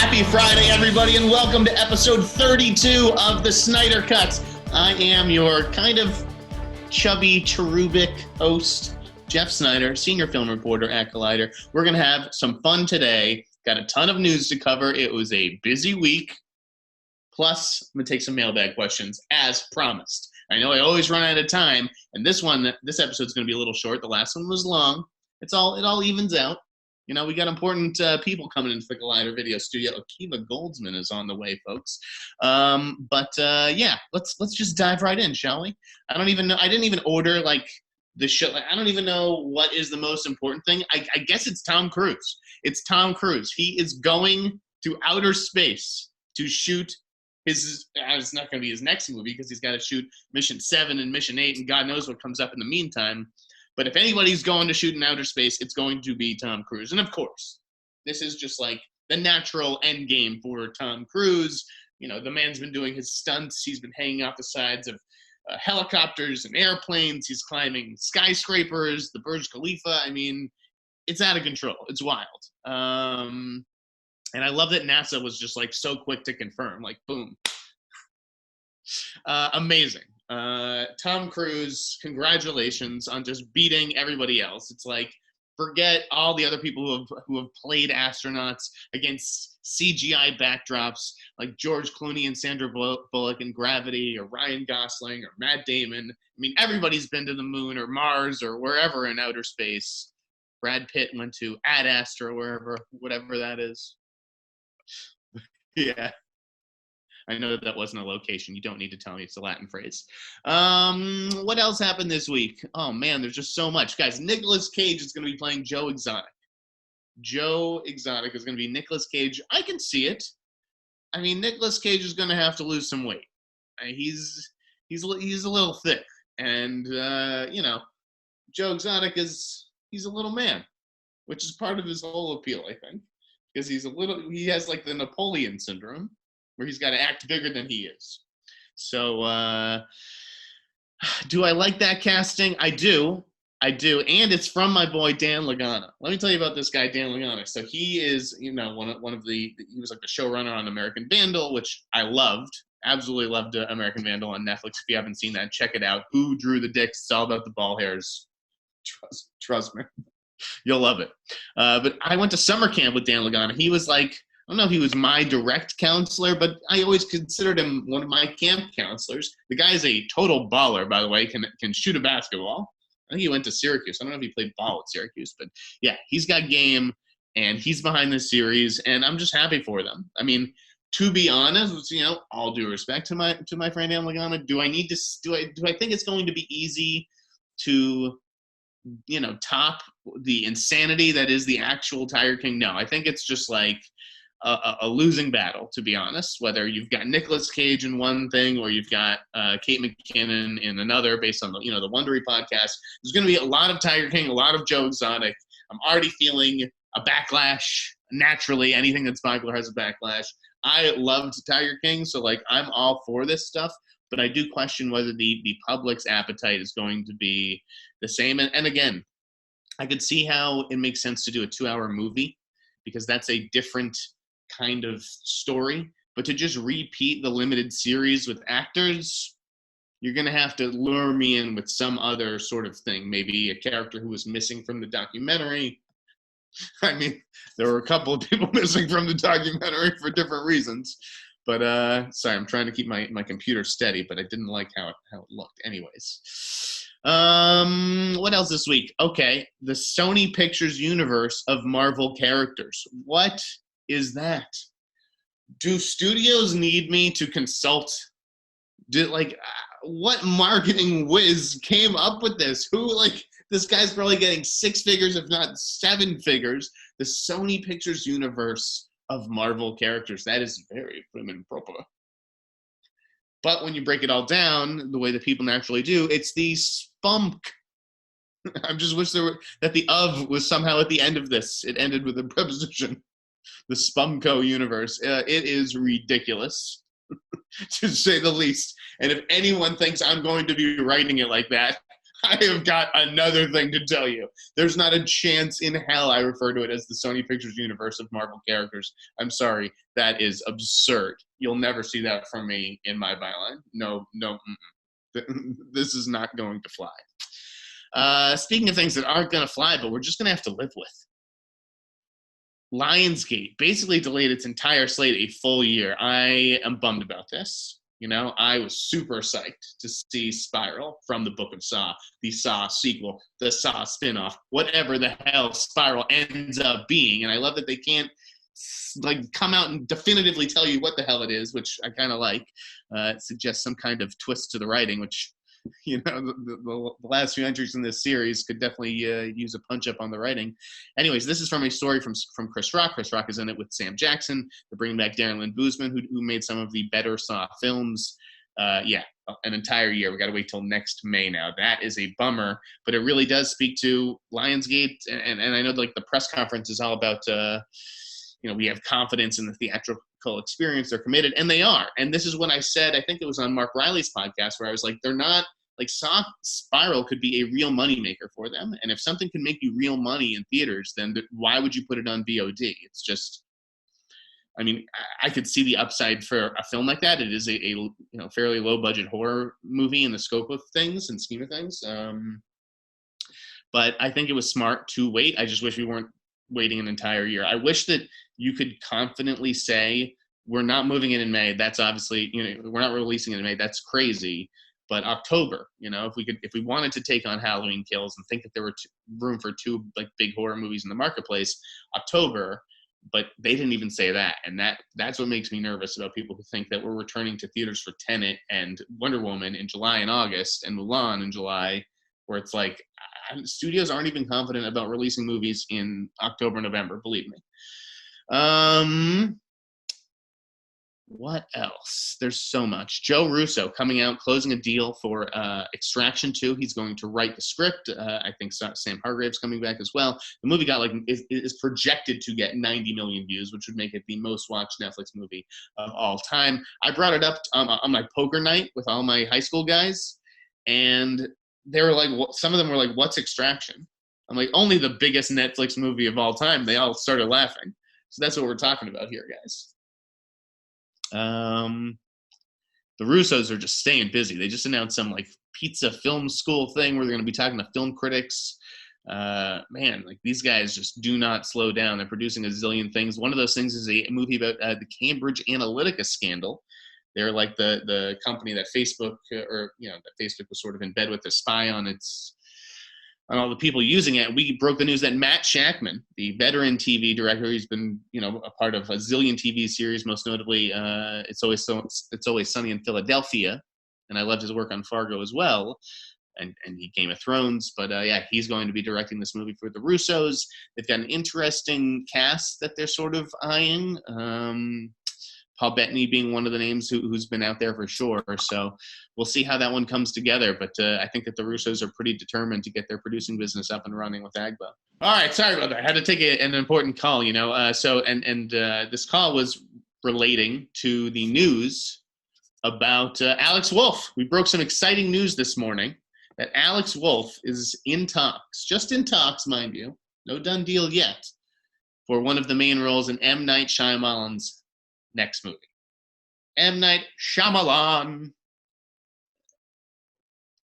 Happy Friday, everybody, and welcome to episode 32 of the SNEIDER CUT. I am your kind of chubby, cherubic host, Jeff Sneider, senior film reporter at Collider. We're going to have some fun today. Got a ton of news to cover. It was a busy week. Plus, I'm going to take some mailbag questions, as promised. I know I always run out of time, and this episode's going to be a little short. The last one was long. It all evens out. You know, we got important people coming into the Collider Video Studio. Akiva Goldsman is on the way, folks. Yeah, let's just dive right in, shall we? I don't even know. I didn't even order the show. I don't even know what is the most important thing. I guess it's Tom Cruise. It's Tom Cruise. He is going to outer space to shoot his. It's not going to be his next movie because he's got to shoot Mission 7 and Mission 8, and God knows what comes up in the meantime. But if anybody's going to shoot in outer space, it's going to be Tom Cruise. And of course, this is just like the natural end game for Tom Cruise. You know, the man's been doing his stunts. He's been hanging off the sides of helicopters and airplanes. He's climbing skyscrapers, the Burj Khalifa. I mean, it's out of control. It's wild. And I love that NASA was just so quick to confirm, boom. Amazing. Tom Cruise, congratulations on just beating everybody else. It's forget all the other people who have played astronauts against CGI backdrops like George Clooney and Sandra Bullock in Gravity, or Ryan Gosling or Matt Damon. I mean, everybody's been to the moon or Mars or wherever in outer space. Brad Pitt went to Ad Astra, whatever that is. Yeah. I know that wasn't a location. You don't need to tell me. It's a Latin phrase. What else happened this week? Oh, man, there's just so much. Guys, Nicolas Cage is going to be playing Joe Exotic. Joe Exotic is going to be Nicolas Cage. I can see it. I mean, Nicolas Cage is going to have to lose some weight. He's a little thick. And, Joe Exotic he's a little man, which is part of his whole appeal, I think. Because he has the Napoleon syndrome, where he's got to act bigger than he is. So, do I like that casting? I do. And it's from my boy, Dan Lagana. Let me tell you about this guy, Dan Lagana. So he is, he was the showrunner on American Vandal, which I loved. Absolutely loved American Vandal on Netflix. If you haven't seen that, check it out. Who Drew the Dicks? It's all about the ball hairs. Trust me. You'll love it. But I went to summer camp with Dan Lagana. He was I don't know if he was my direct counselor, but I always considered him one of my camp counselors. The guy is a total baller, by the way, can shoot a basketball. I think he went to Syracuse. I don't know if he played ball at Syracuse, but yeah, he's got game, and he's behind this series, and I'm just happy for them. I mean, to be honest, all due respect to my friend Dan Lagana, do I think it's going to be easy to top the insanity that is the actual Tiger King? No, I think it's just a losing battle, to be honest, whether you've got Nicolas Cage in one thing or you've got Kate McKinnon in another, based on the Wondery podcast. There's going to be a lot of Tiger King, a lot of Joe Exotic. I'm already feeling a backlash. Naturally, anything that's popular has a backlash. I loved Tiger King, so I'm all for this stuff, but I do question whether the public's appetite is going to be the same. And again, I could see how it makes sense to do a 2-hour movie, because that's a different kind of story. But to just repeat the limited series with actors, you're going to have to lure me in with some other sort of thing. Maybe a character who was missing from the documentary. I mean, there were a couple of people missing from the documentary for different reasons. But sorry, I'm trying to keep my computer steady, but I didn't like how it looked. Anyways. What else this week? Okay, the Sony Pictures universe of Marvel characters. What is that? Do studios need me to consult? What marketing whiz came up with this? This guy's probably getting 6 figures, if not 7 figures. The Sony Pictures universe of Marvel characters. That is very prim and proper. But when you break it all down, the way that people naturally do, it's the spunk. I just wish that the of was somehow at the end of this. It ended with a preposition. The Spumco universe. It is ridiculous, to say the least. And if anyone thinks I'm going to be writing it like that, I have got another thing to tell you. There's not a chance in hell I refer to it as the Sony Pictures universe of Marvel characters. I'm sorry. That is absurd. You'll never see that from me in my byline. No, no. This is not going to fly. Speaking of things that aren't going to fly, but we're just going to have to live with. Lionsgate basically delayed its entire slate a full year. I am bummed about this. You know, I was super psyched to see Spiral from the Book of Saw, the Saw sequel, the Saw spinoff, whatever the hell Spiral ends up being. And I love that they can't like come out and definitively tell you what the hell it is, which I kind of like. It suggests some kind of twist to the writing, which, you know, the last few entries in this series could definitely use a punch up on the writing. Anyways, this is from a story from Chris Rock. Chris Rock is in it with Sam Jackson. They're bringing back Darren Lynn Bousman, who made some of the better Saw films. An entire year. We got to wait till next May now. That is a bummer, but it really does speak to Lionsgate. And I know like the press conference is all about, we have confidence in the theatrical experience. They're committed, and they are. And this is what I said, I think it was on Mark Riley's podcast, where I was like, they're not, like Saw Spiral could be a real moneymaker for them. And if something can make you real money in theaters, then why would you put it on VOD? It's just, I mean, I could see the upside for a film like that. It is a fairly low budget horror movie in the scope of things and scheme of things. But I think it was smart to wait. I just wish we weren't waiting an entire year. I wish that you could confidently say, we're not moving it in May. That's obviously, we're not releasing it in May. That's crazy. But October, if we wanted to take on Halloween Kills and think that there were room for two like big horror movies in the marketplace, October. But they didn't even say that, and that's what makes me nervous about people who think that we're returning to theaters for Tenet and Wonder Woman in July and August and Mulan in July, where it's like studios aren't even confident about releasing movies in October, November. Believe me. What else? There's so much. Joe Russo coming out, closing a deal for Extraction 2. He's going to write the script. I think Sam Hargrave's coming back as well. The movie got is projected to get 90 million views, which would make it the most watched Netflix movie of all time. I brought it up on my poker night with all my high school guys, and they were like, some of them were like, "What's Extraction?" I'm like, "Only the biggest Netflix movie of all time." They all started laughing. So that's what we're talking about here, guys. The Russos are just staying busy. They just announced some like pizza film school thing where they're going to be talking to film critics. Man, like these guys just do not slow down. They're producing a zillion things. One of those things is a movie about the Cambridge Analytica scandal. They're like the company that Facebook that Facebook was sort of in bed with to spy on all the people using it. We broke the news that Matt Shakman, the veteran TV director, he's been, a part of a zillion TV series, most notably It's Always Sunny in Philadelphia, and I loved his work on Fargo as well, and he Game of Thrones. But he's going to be directing this movie for the Russos. They've got an interesting cast that they're sort of eyeing. Paul Bettany being one of the names who's been out there for sure. So we'll see how that one comes together. But I think that the Russos are pretty determined to get their producing business up and running with Agba. All right, sorry about that. I had to take an important call, this call was relating to the news about Alex Wolff. We broke some exciting news this morning that Alex Wolff is in talks, just in talks, mind you, no done deal yet, for one of the main roles in M. Night Shyamalan's next movie. M. Night Shyamalan.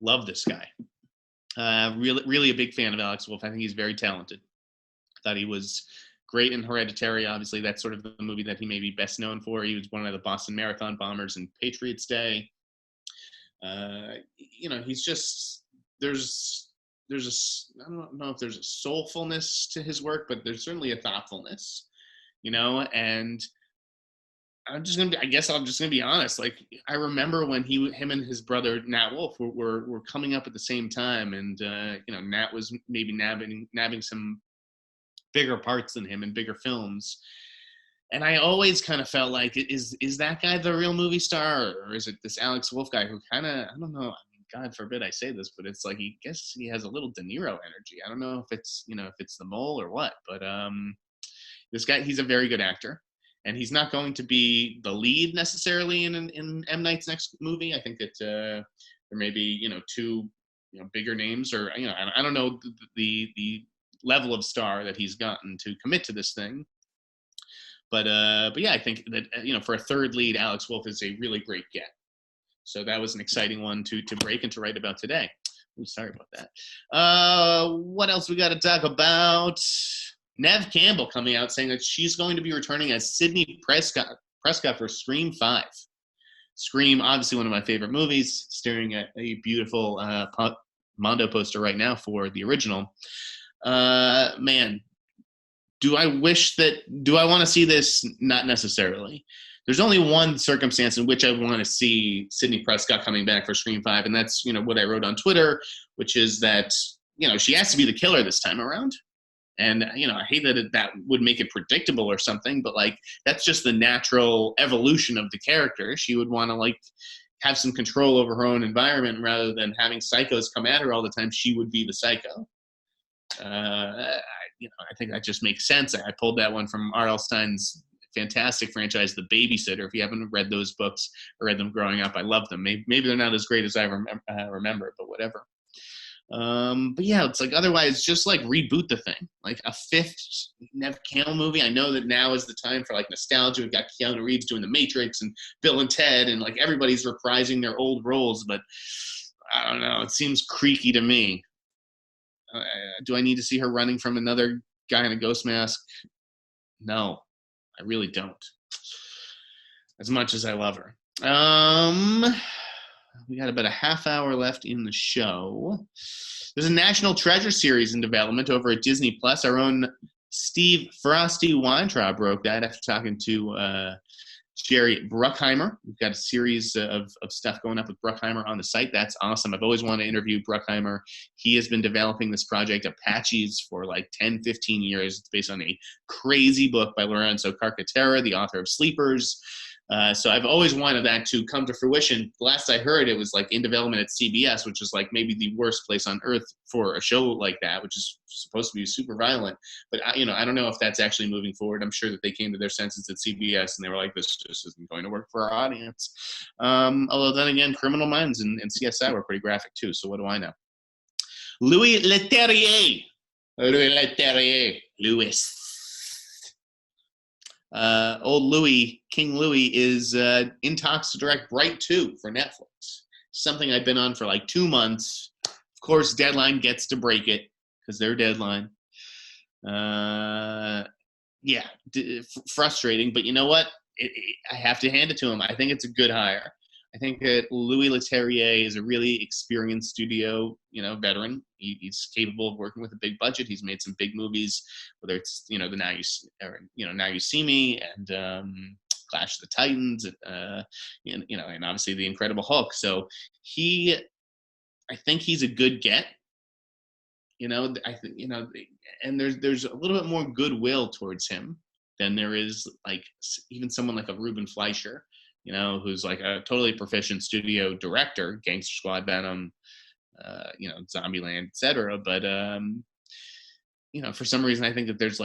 Love this guy. Really a big fan of Alex Wolff. I think he's very talented. I thought he was great in Hereditary. Obviously, that's sort of the movie that he may be best known for. He was one of the Boston Marathon bombers in Patriots Day. He's just I don't know if there's a soulfulness to his work, but there's certainly a thoughtfulness, and I'm just gonna be honest. Like I remember when him and his brother Nat Wolff were coming up at the same time, and Nat was maybe nabbing some bigger parts than him in bigger films, and I always kind of felt like is that guy the real movie star, or is it this Alex Wolff guy who kind of, I don't know. I mean, God forbid I say this, but it's like he has a little De Niro energy. I don't know if it's the mole or what, but this guy, he's a very good actor. And he's not going to be the lead necessarily in M. Night's next movie. I think that there may be, two bigger names, or I don't know the level of star that he's gotten to commit to this thing. But yeah, I think that for a third lead, Alex Wolff is a really great get. So that was an exciting one to break and to write about today. Ooh, sorry about that. What else we got to talk about? Neve Campbell coming out saying that she's going to be returning as Sidney Prescott for Scream 5. Scream, obviously one of my favorite movies. Staring at a beautiful Mondo poster right now for the original. Man, do I want to see this? Not necessarily. There's only one circumstance in which I want to see Sidney Prescott coming back for Scream 5, and that's, what I wrote on Twitter, which is that, she has to be the killer this time around. And, I hate that would make it predictable or something, but, that's just the natural evolution of the character. She would want to, have some control over her own environment rather than having psychos come at her all the time. She would be the psycho. I think that just makes sense. I pulled that one from R.L. Stein's fantastic franchise, The Babysitter. If you haven't read those books or read them growing up, I love them. Maybe they're not as great as I remember, but whatever. But yeah, it's otherwise just reboot the thing, a fifth Neve Campbell movie. I know that now is the time for nostalgia. We've got Keanu Reeves doing The Matrix and Bill and Ted, and everybody's reprising their old roles, but I don't know. It seems creaky to me. Do I need to see her running from another guy in a ghost mask? No, I really don't. As much as I love her. We got about a half hour left in the show. There's a National Treasure series in development over at Disney Plus. Our own Steve Frosty Weintraub broke that after talking to Jerry Bruckheimer. We've got a series of stuff going up with Bruckheimer on the site. That's awesome. I've always wanted to interview Bruckheimer. He has been developing this project, Apaches, for 10, 15 years. It's based on a crazy book by Lorenzo Carcaterra, the author of Sleepers. So I've always wanted that to come to fruition. The last I heard, it was in development at CBS, which is maybe the worst place on earth for a show like that, which is supposed to be super violent. But I don't know if that's actually moving forward. I'm sure that they came to their senses at CBS and they were like, this just isn't going to work for our audience. Although then again, Criminal Minds and CSI were pretty graphic too. So what do I know? Louis Leterrier. Old Louis, King Louis, is in talks to direct Bright 2 for Netflix. Something I've been on for 2 months. Of course, Deadline gets to break it because they're Deadline. Frustrating, but you know what? I have to hand it to him. I think it's a good hire. I think that Louis Leterrier is a really experienced studio, veteran. He's capable of working with a big budget. He's made some big movies, whether it's the Now You See Me and Clash of the Titans, and obviously The Incredible Hulk. So I think he's a good get. And there's a little bit more goodwill towards him than there is even someone like a Ruben Fleischer. Who's a totally proficient studio director, Gangster Squad, Venom, Zombieland, etc. But for some reason, I think that there's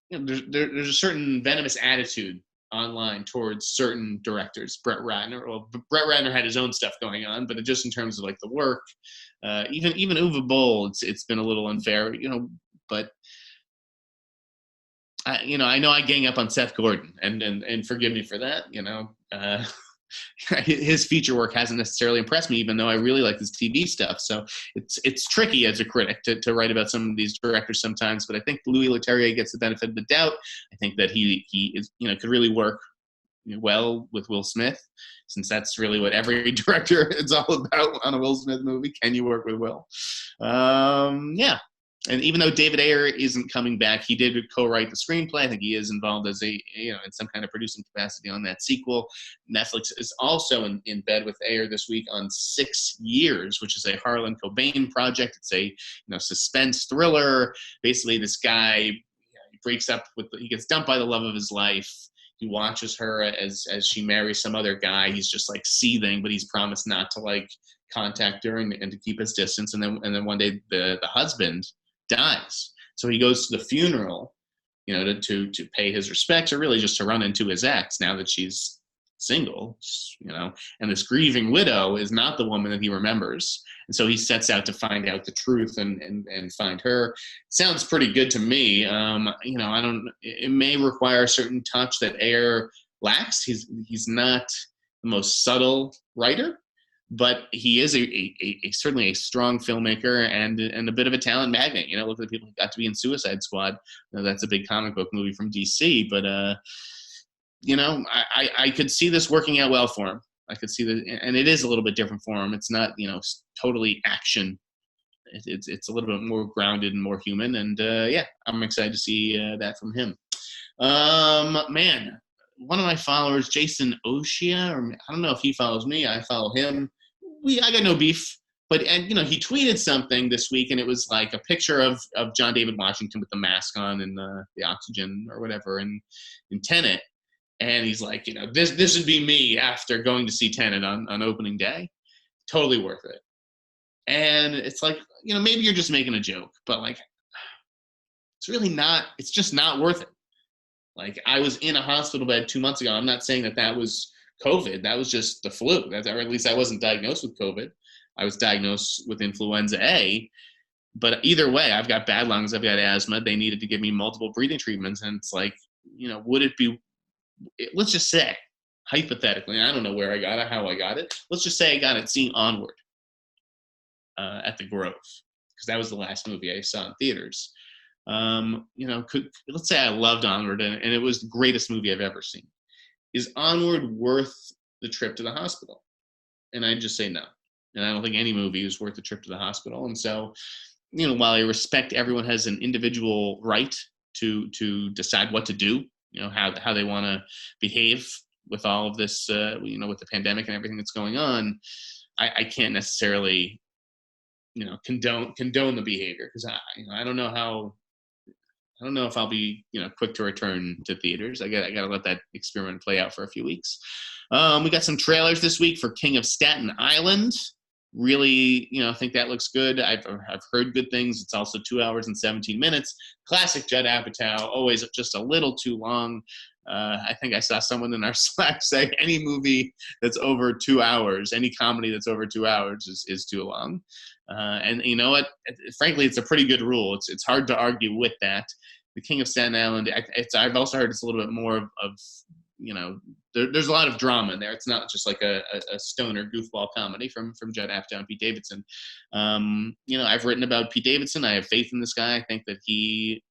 there's a certain venomous attitude online towards certain directors. Brett Ratner had his own stuff going on, but just in terms of the work, even Uwe Boll, it's been a little unfair, but. I know I gang up on Seth Gordon, and forgive me for that. His feature work hasn't necessarily impressed me, even though I really like his TV stuff. So it's tricky as a critic to write about some of these directors sometimes. But I think Louis Leterrier gets the benefit of the doubt. I think that he is could really work well with Will Smith, since that's really what every director is all about on a Will Smith movie. Can you work with Will? Yeah. And even though David Ayer isn't coming back, he did co-write the screenplay. I think he is involved as in some kind of producing capacity on that sequel. Netflix is also in bed with Ayer this week on 6 Years, which is a Harlan Coben project. It's a suspense thriller. Basically, this guy he breaks up he gets dumped by the love of his life. He watches her as she marries some other guy. He's just seething, but he's promised not to contact her and to keep his distance. And then one day the husband dies, so he goes to the funeral, to pay his respects, or really just to run into his ex now that she's single, and this grieving widow is not the woman that he remembers. And so he sets out to find out the truth and find her. Sounds pretty good to me. It may require a certain touch that Ayer lacks. He's not the most subtle writer, but he is certainly a strong filmmaker and a bit of a talent magnet. Look at the people who got to be in Suicide Squad. That's a big comic book movie from DC, but I could see this working out well for him. I could see that, and it is a little bit different for him. It's not totally action. It's a little bit more grounded and more human, and I'm excited to see that from him. Man, one of my followers, Jason Oshia, or I don't know if he follows me. I follow him. I got no beef, but he tweeted something this week, and it was like a picture of John David Washington with the mask on and the oxygen or whatever in Tenet, and he's like, this would be me after going to see Tenet on opening day, totally worth it. And it's like, maybe you're just making a joke, but like, it's really not. It's just not worth it. Like, I was in a hospital bed 2 months ago. I'm not saying that was COVID. That was just the flu. Or at least I wasn't diagnosed with COVID. I was diagnosed with influenza A. But either way, I've got bad lungs. I've got asthma. They needed to give me multiple breathing treatments. And it's like, would it be, let's just say, hypothetically, I don't know where I got it, how I got it. Let's just say I got it seeing Onward at the Grove, because that was the last movie I saw in theaters. Let's say I loved Onward and it was the greatest movie I've ever seen. Is Onward worth the trip to the hospital? And I'd just say no. And I don't think any movie is worth the trip to the hospital. And so, while I respect everyone has an individual right to decide what to do, how they want to behave with all of this, with the pandemic and everything that's going on, I can't necessarily, condone the behavior, because I don't know if I'll be, quick to return to theaters. I got to let that experiment play out for a few weeks. We got some trailers this week for King of Staten Island. Really, I think that looks good. I've heard good things. It's also 2 hours and 17 minutes. Classic Judd Apatow, always just a little too long. I think I saw someone in our Slack say any movie that's over 2 hours, any comedy that's over 2 hours is too long. And you know what? Frankly, it's a pretty good rule. It's hard to argue with that. The King of Staten Island, I've also heard it's a little bit more of there's a lot of drama in there. It's not just like a stoner goofball comedy from Judd Apatow and Pete Davidson. I've written about Pete Davidson. I have faith in this guy. I think that he,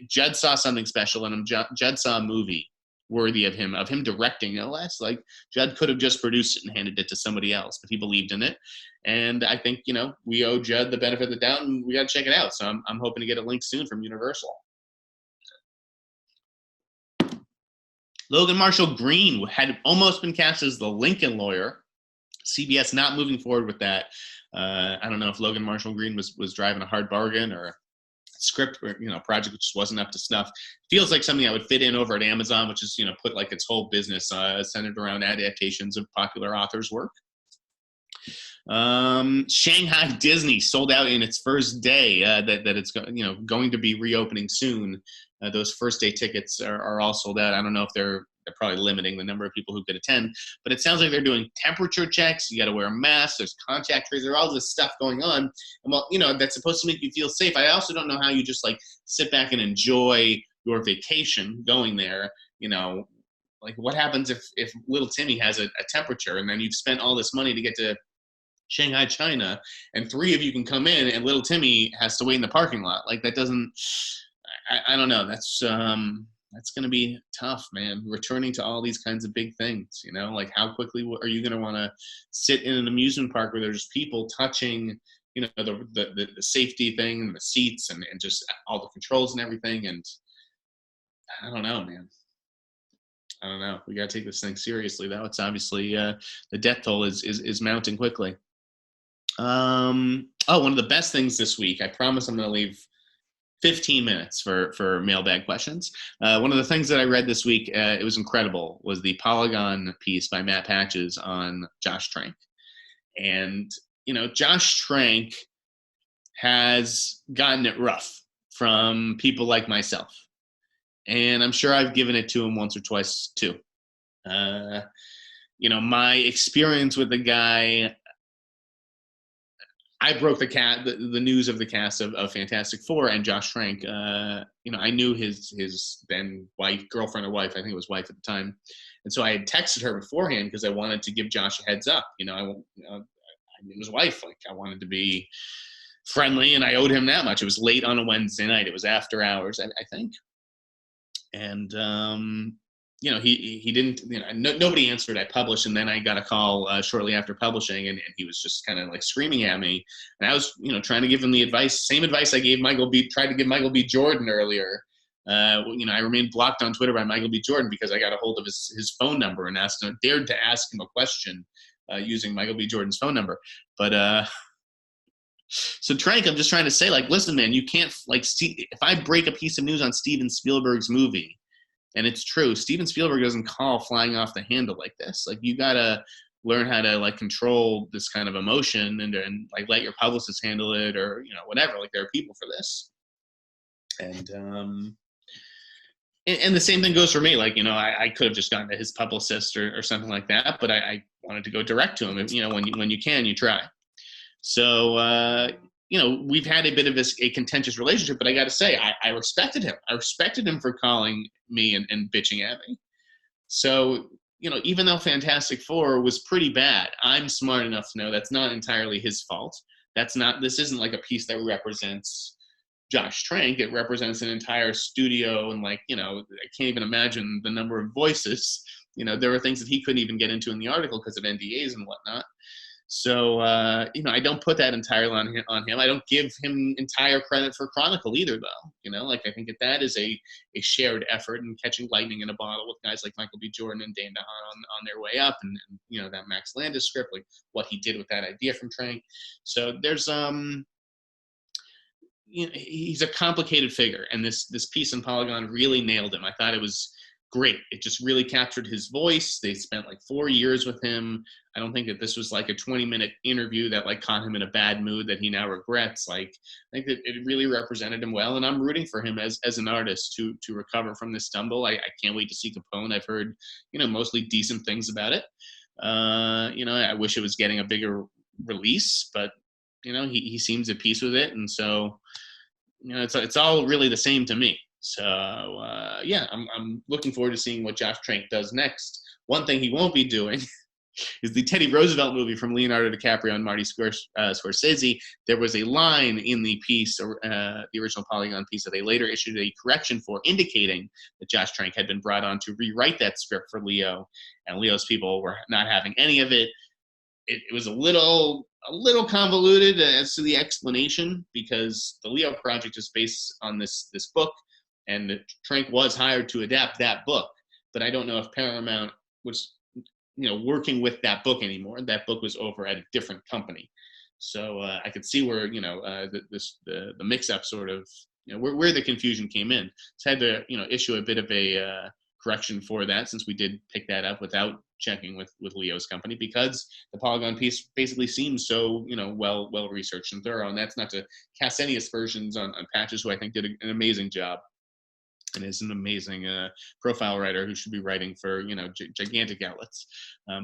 Judd saw something special in him. Judd saw a movie worthy of him directing, no less. Like, Judd could have just produced it and handed it to somebody else, but he believed in it. And I think, we owe Judd the benefit of the doubt, and we got to check it out. So I'm hoping to get a link soon from Universal. Logan Marshall Green had almost been cast as the Lincoln lawyer. CBS not moving forward with that. I don't know if Logan Marshall Green was driving a hard bargain, or script or project which just wasn't up to snuff. Feels like something that would fit in over at Amazon, which is put like its whole business centered around adaptations of popular authors' work. Shanghai Disney sold out in its first day. That it's going to be reopening soon. Those first day tickets are all sold out. I don't know if they're probably limiting the number of people who could attend, but it sounds like they're doing temperature checks. You got to wear a mask. There's contact tracers. There's all this stuff going on. And while, that's supposed to make you feel safe, I also don't know how you just like sit back and enjoy your vacation going there. Like, what happens if little Timmy has a temperature, and then you've spent all this money to get to Shanghai, China, and 3 of you can come in and little Timmy has to wait in the parking lot? Like, that doesn't, I don't know. That's going to be tough, man. Returning to all these kinds of big things, like how quickly are you going to want to sit in an amusement park where there's people touching, the safety thing and the seats and just all the controls and everything. And I don't know, man. I don't know. We got to take this thing seriously, though. It's obviously the death toll is mounting quickly. One of the best things this week, I promise I'm going to leave 15 minutes for mailbag questions. One of the things that I read this week, it was incredible, was the Polygon piece by Matt Patches on Josh Trank. And, Josh Trank has gotten it rough from people like myself. And I'm sure I've given it to him once or twice too. My experience with the guy, I broke the news of the cast of Fantastic Four and Josh Trank. I knew his then girlfriend or wife, I think it was wife at the time, and so I had texted her beforehand because I wanted to give Josh a heads up. I knew his wife. Like, I wanted to be friendly, and I owed him that much. It was late on a Wednesday night. It was after hours, I think, and he didn't, nobody answered. I published, and then I got a call shortly after publishing, and he was just kind of like screaming at me. And I was, trying to give him the same advice I gave tried to give Michael B. Jordan earlier. I remained blocked on Twitter by Michael B. Jordan because I got a hold of his phone number and dared to ask him a question using Michael B. Jordan's phone number. But so Trank, I'm just trying to say, like, listen, man, you can't, like, if I break a piece of news on Steven Spielberg's movie, and it's true, Steven Spielberg doesn't call flying off the handle like this. Like, you gotta learn how to, like, control this kind of emotion and like let your publicist handle it, or whatever. Like, there are people for this, and the same thing goes for me. Like, I could have just gone to his publicist or something like that, but I wanted to go direct to him. When you can, you try. So we've had a bit of a contentious relationship, but I got to say, I respected him. I respected him for calling me and bitching at me. So, even though Fantastic Four was pretty bad, I'm smart enough to know that's not entirely his fault. This isn't like a piece that represents Josh Trank. It represents an entire studio, and, like, I can't even imagine the number of voices. There were things that he couldn't even get into in the article because of NDAs and whatnot. So, I don't put that entirely on him. I don't give him entire credit for Chronicle either, though. Like, I think that is a shared effort in catching lightning in a bottle with guys like Michael B. Jordan and Dane DeHaan on their way up, and that Max Landis script, like what he did with that idea from Trank. So there's he's a complicated figure, and this piece in Polygon really nailed him. I thought it was great. It just really captured his voice. They spent like 4 years with him. I don't think that this was like a 20-minute interview that, like, caught him in a bad mood that he now regrets. Like, I think that it really represented him well, and I'm rooting for him as an artist to recover from this stumble. I can't wait to see Capone. I've heard, mostly decent things about it. I wish it was getting a bigger release, but he seems at peace with it, and so it's all really the same to me. So I'm looking forward to seeing what Josh Trank does next. One thing he won't be doing is the Teddy Roosevelt movie from Leonardo DiCaprio and Marty Scorsese. There was a line in the piece, or the original Polygon piece, that they later issued a correction for, indicating that Josh Trank had been brought on to rewrite that script for Leo, and Leo's people were not having any of it. It was a little convoluted as to the explanation, because the Leo project is based on this book, and Trank was hired to adapt that book. But I don't know if Paramount was working with that book anymore. That book was over at a different company. So I could see where the mix-up sort of where the confusion came in. So I had to issue a bit of a correction for that, since we did pick that up without checking with Leo's company, because the Polygon piece basically seems so well researched and thorough. And that's not to cast any aspersions on Patches, who I think did an amazing job, and is an amazing profile writer who should be writing for gigantic outlets.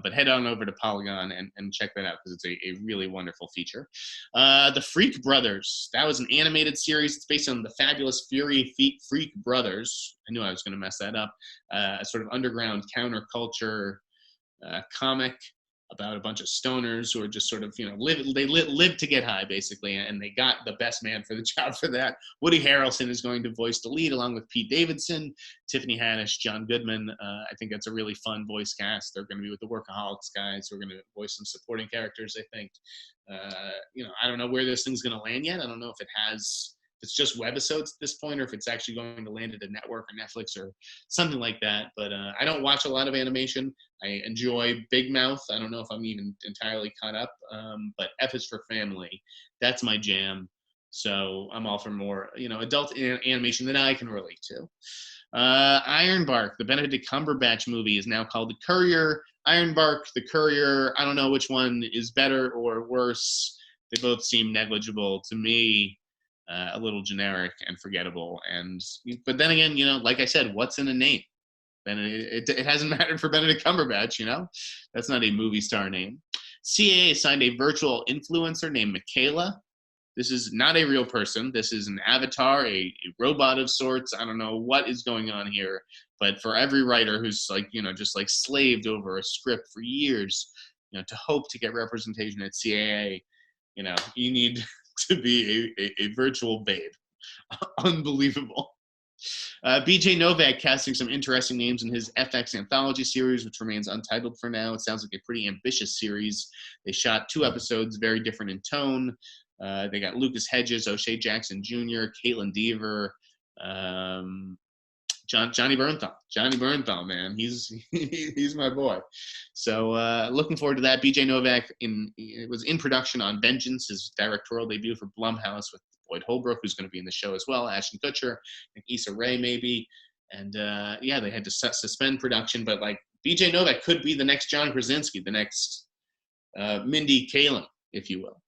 But head on over to Polygon and check that out, because it's a really wonderful feature. The Freak Brothers. That was an animated series. It's based on the fabulous Fury Freak Brothers. I knew I was going to mess that up. A sort of underground counterculture comic about a bunch of stoners who are just sort of, live to get high, basically, and they got the best man for the job for that. Woody Harrelson is going to voice the lead, along with Pete Davidson, Tiffany Haddish, John Goodman. I think that's a really fun voice cast. They're going to be with the Workaholics guys, who are going to voice some supporting characters, I think. I don't know where this thing's going to land yet. I don't know if it's just webisodes at this point, or if it's actually going to land at a network or Netflix or something like that. But I don't watch a lot of animation. I enjoy Big Mouth. I don't know if I'm even entirely caught up, but F is for Family. That's my jam. So I'm all for more, adult animation that I can relate to. Ironbark, the Benedict Cumberbatch movie, is now called The Courier. Ironbark, The Courier, I don't know which one is better or worse. They both seem negligible to me. A little generic and forgettable, but then again, like I said, what's in a name? it hasn't mattered for Benedict Cumberbatch, you know? That's not a movie star name. CAA signed a virtual influencer named Michaela. This is not a real person. This is an avatar, a robot of sorts. I don't know what is going on here. But for every writer who's like, you know, just like slaved over a script for years, you know, to hope to get representation at CAA, you know, you need to be a virtual babe. Unbelievable. BJ Novak casting some interesting names in his FX anthology series, which remains untitled for now. It sounds like a pretty ambitious series. They shot 2 episodes, very different in tone. They got Lucas Hedges, O'Shea Jackson Jr., Caitlin Deaver, Johnny Bernthal. Johnny Bernthal, man, he's my boy. So looking forward to that. BJ Novak was in production on Vengeance, his directorial debut for Blumhouse, with Boyd Holbrook, who's going to be in the show as well, Ashton Kutcher, and Issa Rae maybe. And yeah, they had to suspend production, but like BJ Novak could be the next John Krasinski, the next Mindy Kaling, if you will.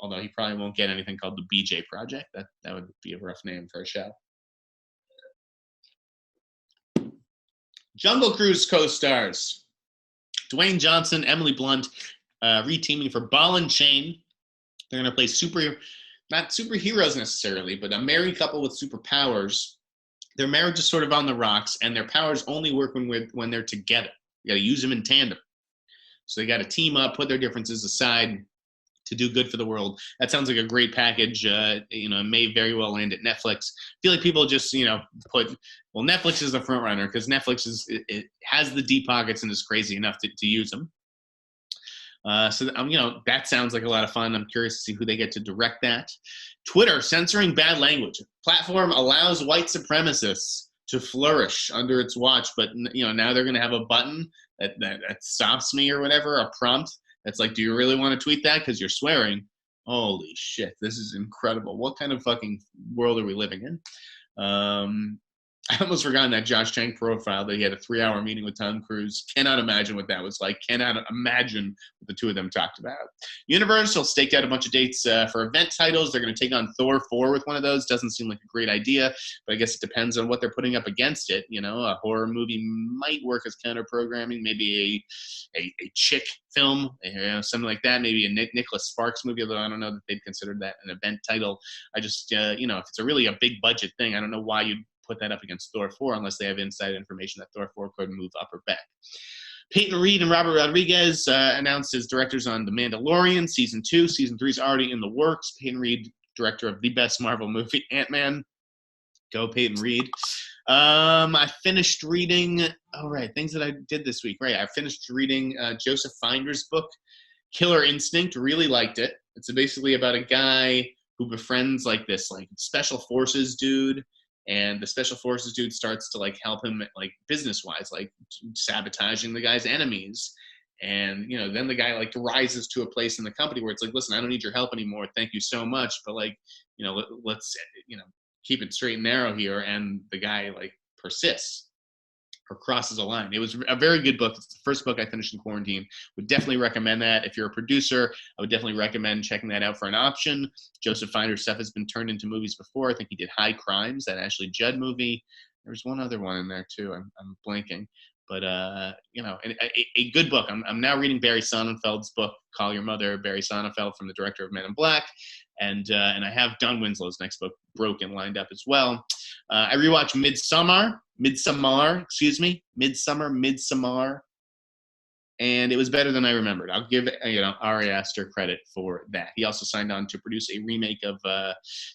Although he probably won't get anything called the BJ Project. That would be a rough name for a show. Jungle Cruise co-stars Dwayne Johnson, Emily Blunt, reteaming for Ball and Chain. They're going to play not superheroes necessarily, but a married couple with superpowers. Their marriage is sort of on the rocks, and their powers only work when they're together. You got to use them in tandem. So they got to team up, put their differences aside to do good for the world. That sounds like a great package. You know, it may very well land at Netflix. I feel like people just, you know, Netflix is the front runner because Netflix it has the deep pockets and is crazy enough to use them. So, you know, that sounds like a lot of fun. I'm curious to see who they get to direct that. Twitter censoring bad language. Platform allows white supremacists to flourish under its watch, but, you know, now they're going to have a button that stops me or whatever, a prompt. That's like, do you really want to tweet that? Because you're swearing. Holy shit, this is incredible. What kind of fucking world are we living in? I almost forgotten that Josh Trank profile that he had a 3-hour meeting with Tom Cruise. Cannot imagine what that was like. Cannot imagine what the two of them talked about. Universal staked out a bunch of dates for event titles. They're going to take on Thor 4 with one of those. Doesn't seem like a great idea, but I guess it depends on what they're putting up against it. You know, a horror movie might work as counter-programming. Maybe a chick film, you know, something like that. Maybe a Nicholas Sparks movie, although I don't know that they'd consider that an event title. I just, you know, if it's a really a big budget thing, I don't know why you'd put that up against Thor 4 unless they have inside information that Thor 4 could move up or back. Peyton Reed and Robert Rodriguez announced as directors on The Mandalorian Season 2. Season 3 is already in the works. Peyton Reed, director of the best Marvel movie, Ant-Man. Go Peyton Reed. I finished reading, things that I did this week. Right, I finished reading Joseph Finder's book, Killer Instinct. Really liked it. It's basically about a guy who befriends like this like special forces dude. And the special forces dude starts to like help him like business-wise, like sabotaging the guy's enemies. And, you know, then the guy like rises to a place in the company where it's like, listen, I don't need your help anymore. Thank you so much. But like, you know, let's, you know, keep it straight and narrow here. And the guy like persists or crosses a line. It was a very good book. It's the first book I finished in quarantine. Would definitely recommend that. If you're a producer, I would definitely recommend checking that out for an option. Joseph Finder's stuff has been turned into movies before. I think he did High Crimes, that Ashley Judd movie. There's one other one in there too. I'm blanking. But, you know, a good book. I'm now reading Barry Sonnenfeld's book, Call Your Mother, Barry Sonnenfeld, from the director of Men in Black. And I have Don Winslow's next book, Broken, lined up as well. I rewatched Midsommar, and it was better than I remembered. I'll give, you know, Ari Aster credit for that. He also signed on to produce a remake of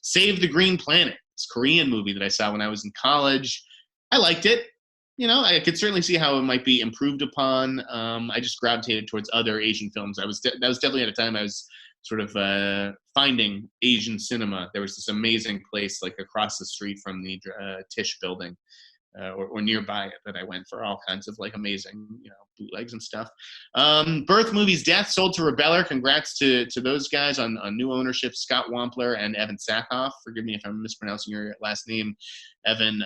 Save the Green Planet, this Korean movie that I saw when I was in college. I liked it. You know, I could certainly see how it might be improved upon. I just gravitated towards other Asian films. That was definitely at a time I was sort of finding Asian cinema. There was this amazing place like across the street from the Tisch building or nearby it that I went for all kinds of like amazing, you know, bootlegs and stuff. Birth Movies Death sold to Rebeller. Congrats to those guys on new ownership, Scott Wampler and Evan Sackhoff. Forgive me if I'm mispronouncing your last name, Evan.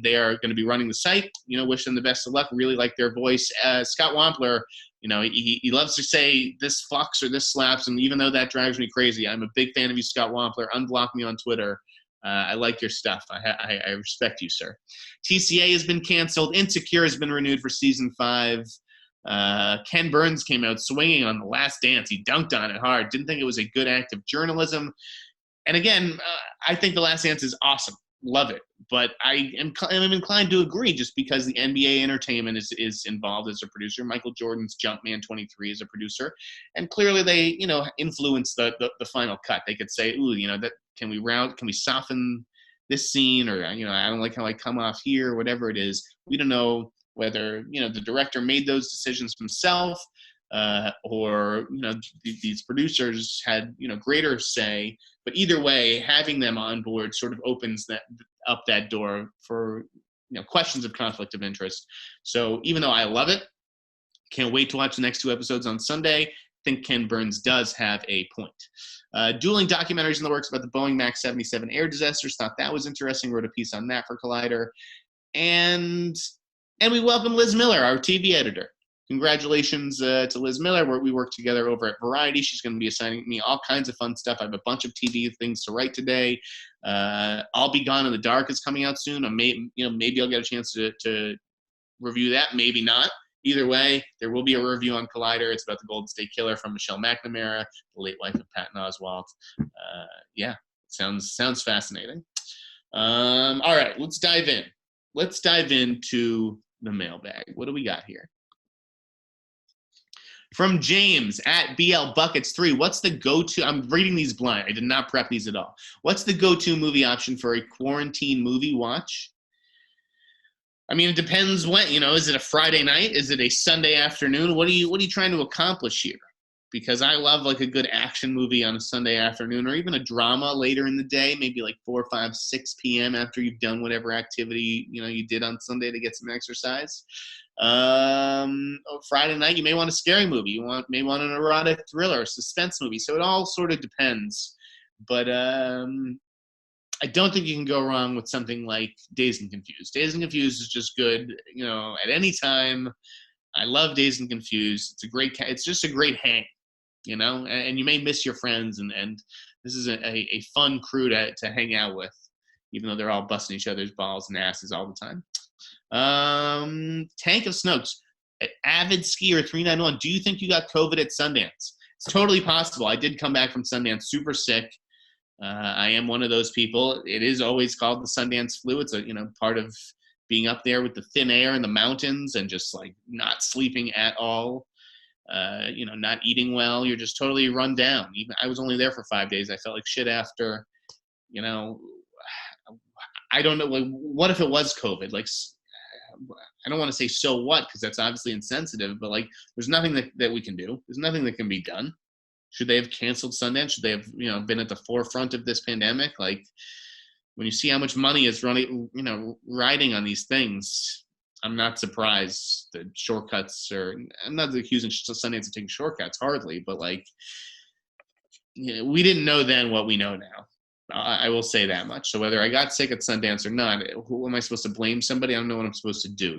They are going to be running the site. You know, wish them the best of luck. Really like their voice. Scott Wampler, you know, he loves to say this fucks or this slaps, and even though that drives me crazy, I'm a big fan of you, Scott Wampler. Unblock me on Twitter. I like your stuff. I respect you, sir. TCA has been canceled. Insecure has been renewed for season 5. Ken Burns came out swinging on The Last Dance. He dunked on it hard. Didn't think it was a good act of journalism. And again, I think The Last Dance is awesome. Love it. But I'm inclined to agree just because the NBA Entertainment is involved as a producer. Michael Jordan's Jumpman 23 is a producer. And clearly they, influence the final cut. They could say, ooh, that can we soften this scene? Or, I don't like how I come off here, whatever it is. We don't know whether, the director made those decisions himself or, these producers had, greater say. But either way, having them on board sort of opens up that door for questions of conflict of interest. So even though I love it, can't wait to watch the next 2 episodes on Sunday. I think Ken Burns does have a point. Dueling documentaries in the works about the Boeing MAX 77 air disasters. Thought that was interesting. Wrote a piece on that for Collider. And we welcome Liz Miller, our TV editor. Congratulations to Liz Miller. We work together over at Variety. She's going to be assigning me all kinds of fun stuff. I have a bunch of TV things to write today. I'll Be Gone in the Dark is coming out soon. Maybe I'll get a chance to review that. Maybe not. Either way, there will be a review on Collider. It's about the Golden State Killer from Michelle McNamara, the late wife of Patton Oswalt. Sounds fascinating. All right, let's dive in. Let's dive into the mailbag. What do we got here? From James at BL Buckets 3, what's the go-to? I'm reading these blind. I did not prep these at all. What's the go-to movie option for a quarantine movie watch? I mean, it depends when. Is it a Friday night? Is it a Sunday afternoon? What are you trying to accomplish here? Because I love like a good action movie on a Sunday afternoon, or even a drama later in the day, maybe like 4, 5, 6 p.m. after you've done whatever activity you did on Sunday to get some exercise. Friday night, you may want a scary movie. You may want an erotic thriller, suspense movie. So it all sort of depends. But I don't think you can go wrong with something like Dazed and Confused. Dazed and Confused is just good, at any time. I love Dazed and Confused. It's just a great hang, and you may miss your friends, and this is a fun crew to hang out with, even though they're all busting each other's balls and asses all the time. Tank of Snokes, avid skier 391. Do you think you got COVID at Sundance? It's totally possible. I did come back from Sundance super sick. I am one of those people. It is always called the Sundance flu. It's a part of being up there with the thin air in the mountains and just like not sleeping at all. Not eating well. You're just totally run down. Even I was only there for 5 days. I felt like shit after. I don't know. Like, what if it was COVID? Like, I don't want to say so what, because that's obviously insensitive, but like there's nothing that we can do. There's nothing that can be done. Should they have canceled Sundance? Should they have been at the forefront of this pandemic? Like, when you see how much money is riding on these things, I'm not surprised that shortcuts I'm not accusing Sundance of taking shortcuts, hardly, but like, we didn't know then what we know now. I will say that much. So whether I got sick at Sundance or not, who am I supposed to blame somebody? I don't know what I'm supposed to do,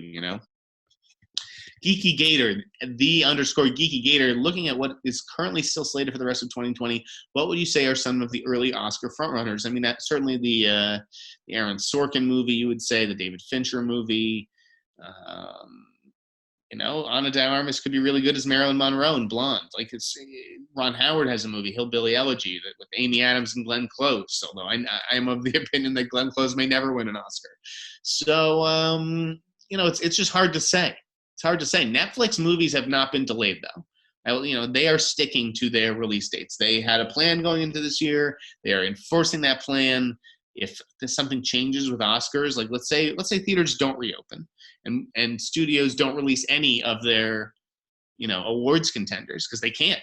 Geeky Gator, _Geeky Gator, looking at what is currently still slated for the rest of 2020, what would you say are some of the early Oscar frontrunners? I mean, that's certainly the Aaron Sorkin movie, you would say, the David Fincher movie. Ana de Armas could be really good as Marilyn Monroe in Blonde. Like, Ron Howard has a movie, Hillbilly Elegy, with Amy Adams and Glenn Close, although I am of the opinion that Glenn Close may never win an Oscar. So, it's just hard to say. It's hard to say. Netflix movies have not been delayed, though. They are sticking to their release dates. They had a plan going into this year. They are enforcing that plan. If something changes with Oscars, like let's say theaters don't reopen and studios don't release any of their, awards contenders because they can't.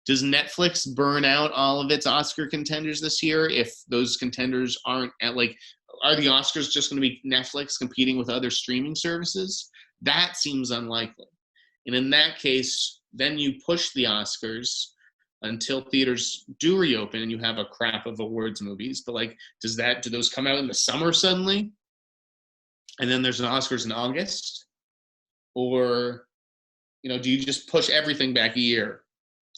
Does Netflix burn out all of its Oscar contenders this year if those contenders aren't are the Oscars just going to be Netflix competing with other streaming services? That seems unlikely. And in that case, then you push the Oscars until theaters do reopen and you have a crap of awards movies. But like, do those come out in the summer suddenly? And then there's an Oscars in August? Or, do you just push everything back a year?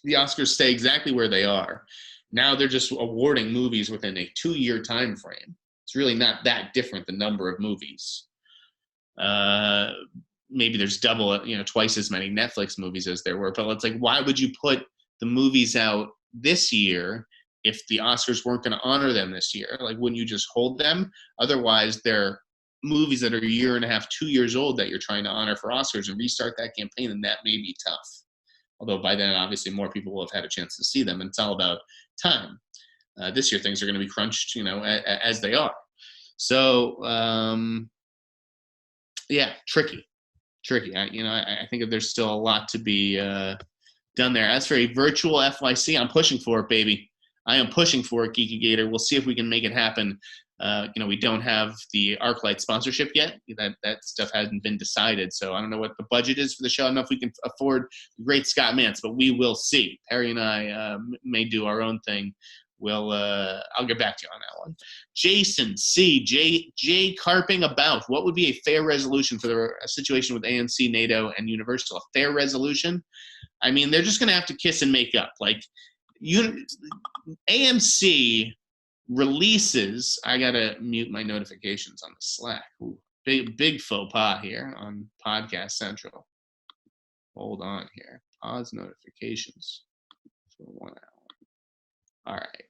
The Oscars stay exactly where they are. Now they're just awarding movies within a 2-year time frame. It's really not that different, the number of movies. Maybe there's double, twice as many Netflix movies as there were. But it's like, why would you put the movies out this year if the Oscars weren't going to honor them this year? Like, wouldn't you just hold them? Otherwise, they're movies that are a year and a half, 2 years old that you're trying to honor for Oscars, and restart that campaign, and that may be tough. Although by then, obviously, more people will have had a chance to see them, and it's all about time. This year, things are going to be crunched, as they are. So, tricky. I think that there's still a lot to be done there. As for a virtual FYC, I'm pushing for it, baby. I am pushing for it, Geeky Gator. We'll see if we can make it happen. We don't have the ArcLight sponsorship yet. That stuff hasn't been decided, so I don't know what the budget is for the show. I don't know if we can afford the great Scott Mantz, but we will see. Perry and I may do our own thing. I'll get back to you on that one. Jason C. J. Carping about what would be a fair resolution for the situation with AMC, NATO, and Universal. A fair resolution? I mean, they're just going to have to kiss and make up. Like, AMC releases. I gotta mute my notifications on the Slack. Ooh, big faux pas here on Podcast Central. Hold on here. Pause notifications for 1 hour. All right.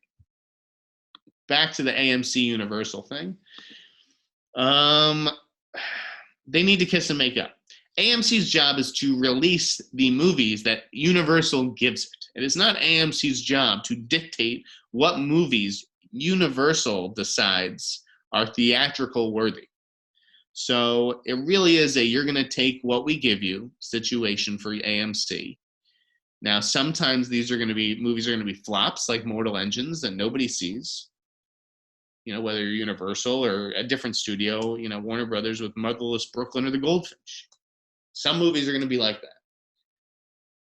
Back to the AMC Universal thing. They need to kiss and make up. AMC's job is to release the movies that Universal gives it. It is not AMC's job to dictate what movies Universal decides are theatrical worthy. So it really is you're going to take what we give you situation for AMC. Now, sometimes movies are going to be flops, like Mortal Engines, that nobody sees. Whether you're Universal or a different studio, Warner Brothers with Motherless Brooklyn or The Goldfinch. Some movies are going to be like that.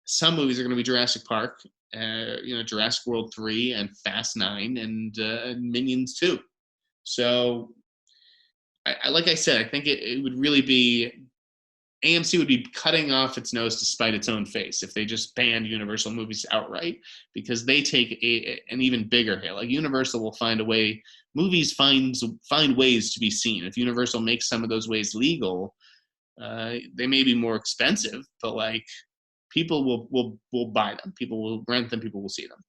Some movies are going to be Jurassic Park, Jurassic World 3 and Fast 9 and Minions 2. So, like I said, I think it would really be AMC would be cutting off its nose to spite its own face if they just banned Universal movies outright, because they take an even bigger hit. Like, Universal will find a way. Movies find ways to be seen. If Universal makes some of those ways legal, they may be more expensive, but like, people will buy them. People will rent them. People will see them.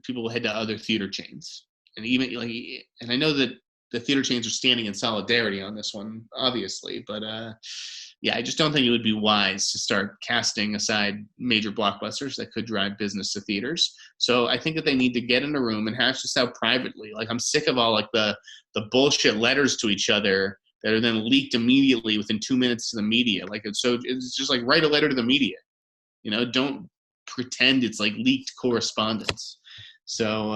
People will head to other theater chains, and and I know that the theater chains are standing in solidarity on this one, obviously, but I just don't think it would be wise to start casting aside major blockbusters that could drive business to theaters. So I think that they need to get in a room and hash this out privately. Like, I'm sick of all like the bullshit letters to each other that are then leaked immediately within 2 minutes to the media. So it's just like, write a letter to the media. Don't pretend it's like leaked correspondence. So,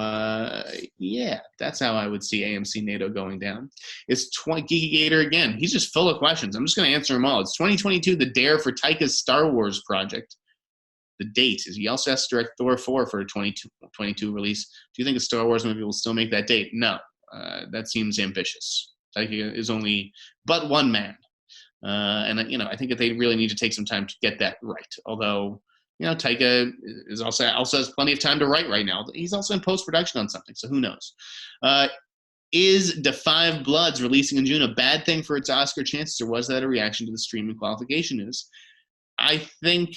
that's how I would see AMC NATO going down. It's Geeky Gator again. He's just full of questions. I'm just going to answer them all. It's 2022, the dare for Taika's Star Wars project. The date is he also has to direct Thor 4 for a 2022 release. Do you think a Star Wars movie will still make that date? No, that seems ambitious. Taika is only but one man. And I think that they really need to take some time to get that right. Although, Taika is also has plenty of time to write right now. He's also in post-production on something, so who knows? Is Da 5 Bloods releasing in June a bad thing for its Oscar chances, or was that a reaction to the streaming qualification news? I think,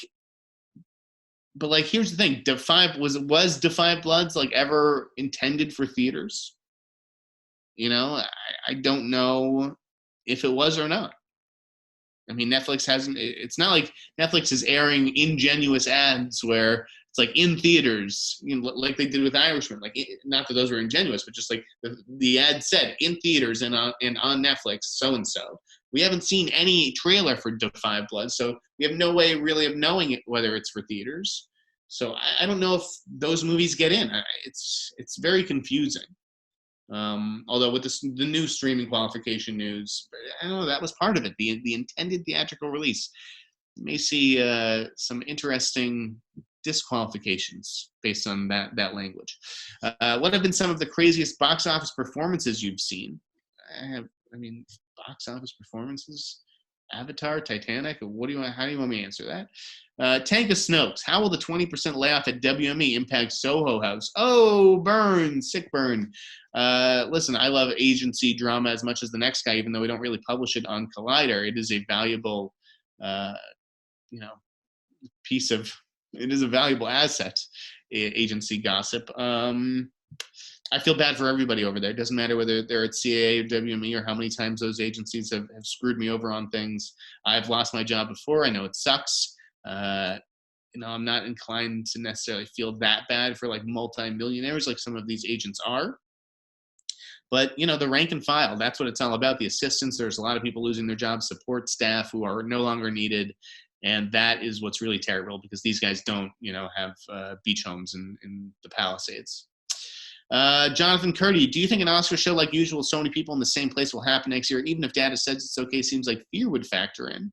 but like, here's the thing: was Da 5 Bloods like ever intended for theaters? I don't know if it was or not. I mean, Netflix hasn't. It's not like Netflix is airing ingenuous ads where it's like in theaters, like they did with Irishman. Like, not that those were ingenuous, but just like the ad said in theaters and on Netflix, so and so. We haven't seen any trailer for Da 5 Bloods, so we have no way really of knowing whether it's for theaters. So I don't know if those movies get in. It's very confusing. Although with the new streaming qualification news, I don't know, that was part of it. The intended theatrical release. You may see some interesting disqualifications based on that language. What have been some of the craziest box office performances you've seen? Box office performances? Avatar, Titanic? How do you want me to answer that? Tank of Snokes. How will the 20% layoff at WME impact Soho House? Oh, burn, sick burn. Listen, I love agency drama as much as the next guy, even though we don't really publish it on Collider. It is a valuable, it is a valuable asset, agency gossip. I feel bad for everybody over there. It doesn't matter whether they're at CAA or WME or how many times those agencies have screwed me over on things. I've lost my job before. I know it sucks. I'm not inclined to necessarily feel that bad for like multi-millionaires like some of these agents are. But, the rank and file, that's what it's all about. The assistants, there's a lot of people losing their jobs, support staff who are no longer needed. And that is what's really terrible because these guys don't, have beach homes in the Palisades. Jonathan Curdy, do you think an Oscar show like usual, so many people in the same place will happen next year? Even if data says it's okay, seems like fear would factor in.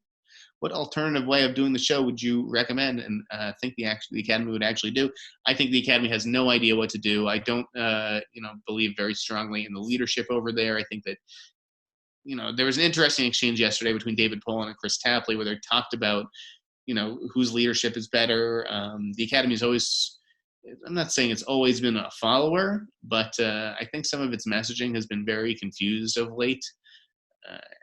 What alternative way of doing the show would you recommend and think the Academy would actually do? I think the Academy has no idea what to do. I don't, believe very strongly in the leadership over there. I think that, there was an interesting exchange yesterday between David Poland and Chris Tapley where they talked about, whose leadership is better. The Academy is always, I'm not saying it's always been a follower, but I think some of its messaging has been very confused of late.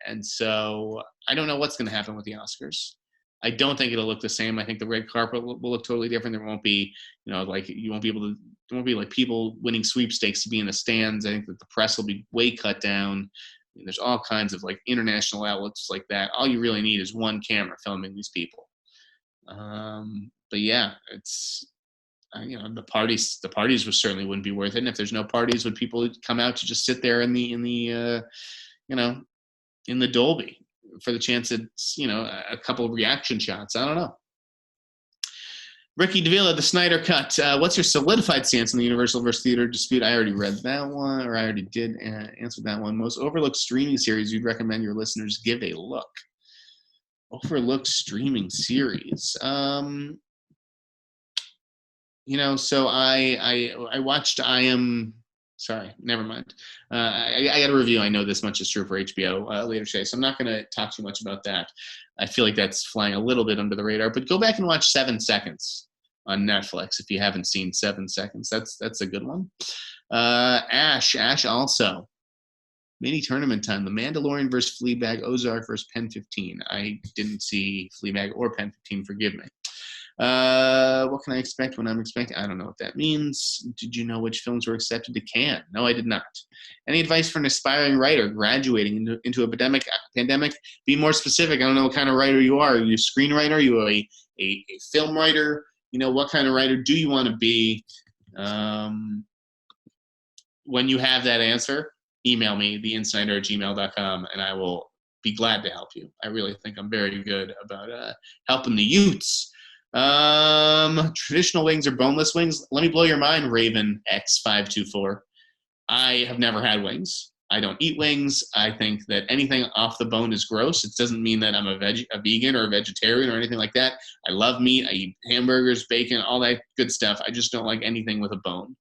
And so I don't know what's going to happen with the Oscars. I don't think it'll look the same. I think the red carpet will look totally different. There won't be, there won't be like people winning sweepstakes to be in the stands. I think that the press will be way cut down. There's all kinds of like international outlets like that. All you really need is one camera filming these people. But yeah, it's, the parties certainly wouldn't be worth it. And if there's no parties, would people come out to just sit there in the Dolby for the chance at, a couple of reaction shots? I don't know. Ricky Davila, the Snyder Cut. What's your solidified stance on the Universal versus Theater dispute? I already read that one, or I already did answer that one. Most overlooked streaming series you'd recommend your listeners give a look. Overlooked streaming series. So I watched sorry, never mind. I got a review. I know this much is true for HBO later today, so I'm not going to talk too much about that. I feel like that's flying a little bit under the radar, but go back and watch 7 Seconds on Netflix if you haven't seen 7 Seconds. That's a good one. Ash also. Mini tournament time. The Mandalorian versus Fleabag, Ozark versus Pen 15. I didn't see Fleabag or Pen 15, forgive me. What can I expect when I'm expecting? I don't know what that means. Did you know which films were accepted to Cannes? No, I did not. Any advice for an aspiring writer graduating into a pandemic? Be more specific. I don't know what kind of writer you are. Are you a screenwriter? Are you a film writer? What kind of writer do you want to be? When you have that answer, email me, theinsnider@gmail.com, and I will be glad to help you. I really think I'm very good about helping the youths. Traditional wings or boneless wings? Let me blow your mind, Raven X524. I have never had wings. I don't eat wings. I think that anything off the bone is gross. It doesn't mean that I'm a vegan or a vegetarian or anything like that. I love meat. I eat hamburgers, bacon, all that good stuff. I just don't like anything with a bone.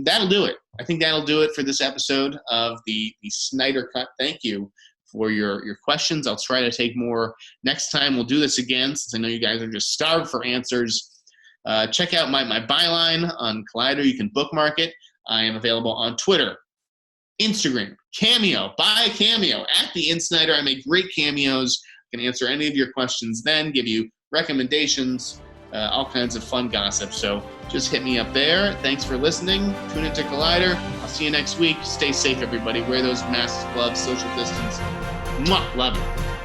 That'll do it. I think that'll do it for this episode of the Snyder Cut. Thank you for your questions. I'll try to take more next time. We'll do this again since I know you guys are just starved for answers. Check out my byline on Collider. You can bookmark it. I am available on Twitter, Instagram, Cameo. Buy a Cameo at the InSnyder. I make great cameos. I can answer any of your questions then, give you recommendations, all kinds of fun gossip. So just hit me up there. Thanks for listening. Tune into Collider. I'll see you next week. Stay safe, everybody. Wear those masks, gloves, social distance. Mwah! Love you.